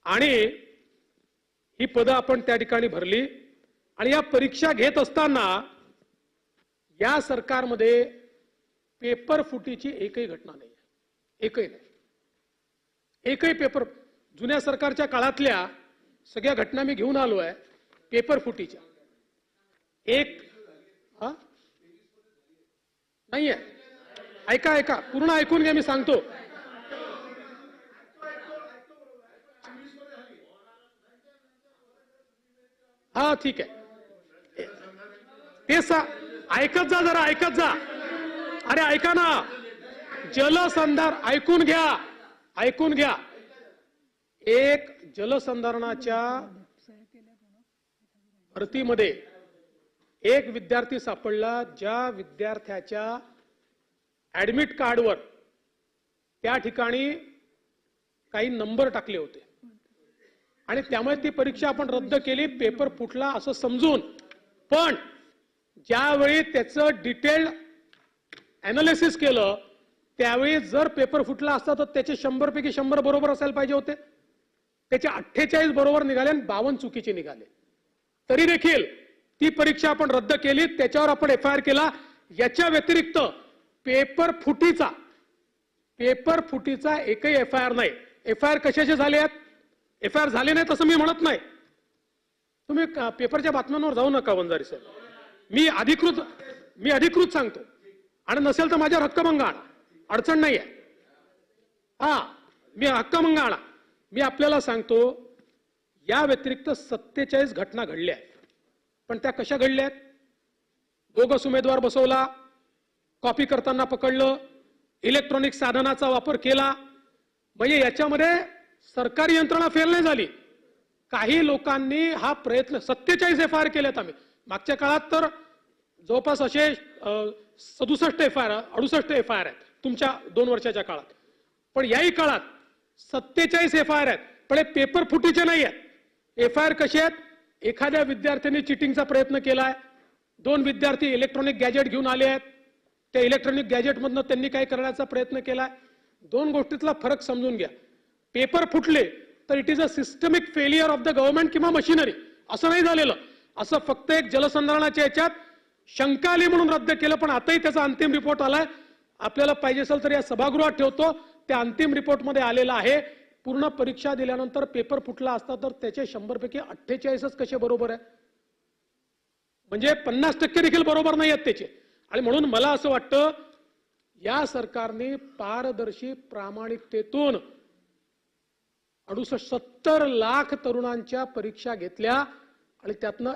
आणि ही पदं आपण त्या ठिकाणी भरली आणि या परीक्षा घेत असताना या सरकारमध्ये पेपर फुटीची एकही घटना नाही आहे, एकही नाही. एकही पेपर जुन्या सरकारच्या काळातल्या सगळ्या घटना मी घेऊन आलो आहे पेपर फुटीच्या. एक नाही आहे. ऐका पूर्ण ऐकून घ्या, मी सांगतो. हा ठीक आहे, ते ऐकत जा, जरा ऐकत जा. अरे ऐका ना, जलसंधारण ऐकून घ्या. एक जलसंधारणाच्या भरतीमध्ये एक विद्यार्थी सापडला ज्या विद्यार्थ्याच्या ऍडमिट कार्डवर त्या ठिकाणी काही नंबर टाकले होते आणि त्यामुळे ती परीक्षा आपण रद्द केली, पेपर फुटला असं समजून. पण ज्यावेळी त्याचं डिटेल्ड अनालिसिस केलं त्यावेळी जर पेपर फुटला असता तर त्याचे 100 पैकी 100 बरोबर असायला पाहिजे होते. त्याचे 48 बरोबर निघाले आणि 52 चुकीचे निघाले. तरी देखील ती परीक्षा आपण रद्द केली, त्याच्यावर आपण FIR केला. याच्या व्यतिरिक्त पेपर फुटीचा एकही FIR नाही. FIR कशाचे झाले आहेत? FIR झाले नाही तसं मी म्हणत नाही. तुम्ही पेपरच्या बातम्यांवर जाऊ नका वंजारी साहेब. मी अधिकृत सांगतो आणि नसेल तर माझ्यावर हक्कभंग आणा, अडचण नाही आहे. मी हक्कभंग आणा. मी आपल्याला सांगतो या व्यतिरिक्त 47 घटना घडल्या आहेत. पण त्या कशा घडल्या आहेत? बोगस उमेदवार बसवला, कॉपी करताना पकडलं, इलेक्ट्रॉनिक साधनाचा वापर केला. म्हणजे याच्यामध्ये सरकारी यंत्रणा फेल नाही झाली. काही लोकांनी हा प्रयत्न 47 FIR केलेत आम्ही. मागच्या काळात तर जवळपास असे 67 FIR 68 FIR आहेत तुमच्या 2 वर्षाच्या काळात. पण याही काळात 47 FIR आहेत. पण हे पेपर फुटीचे नाही आहेत. FIR कसे आहेत? एखाद्या विद्यार्थ्यांनी चिटिंगचा प्रयत्न केलाय, 2 विद्यार्थी इलेक्ट्रॉनिक गॅजेट घेऊन आले आहेत, त्या इलेक्ट्रॉनिक गॅजेटमधनं त्यांनी काय करण्याचा प्रयत्न केलाय. 2 गोष्टीतला फरक समजून घ्या. पेपर फुटले तर it is a systemic failure of the government किंवा मशिनरी, असं नाही झालेलं. असं फक्त एक जलसंधारणाच्या याच्यात शंका आली म्हणून रद्द केलं. पण आताही त्याचा अंतिम रिपोर्ट आलाय. आपल्याला पाहिजे असेल तर या सभागृहात ठेवतो. त्या अंतिम रिपोर्टमध्ये आलेला आहे. पूर्ण परीक्षा दिल्यानंतर पेपर फुटला असता तर त्याचे 100 पैकी 48च कसे बरोबर आहे? म्हणजे 50% देखील बरोबर नाही आहेत त्याचे. आणि म्हणून मला असं वाटतं या सरकारने पारदर्शी प्रामाणिकतेतून 70 लाख तरुणांच्या परीक्षा घेतल्या आणि त्यातनं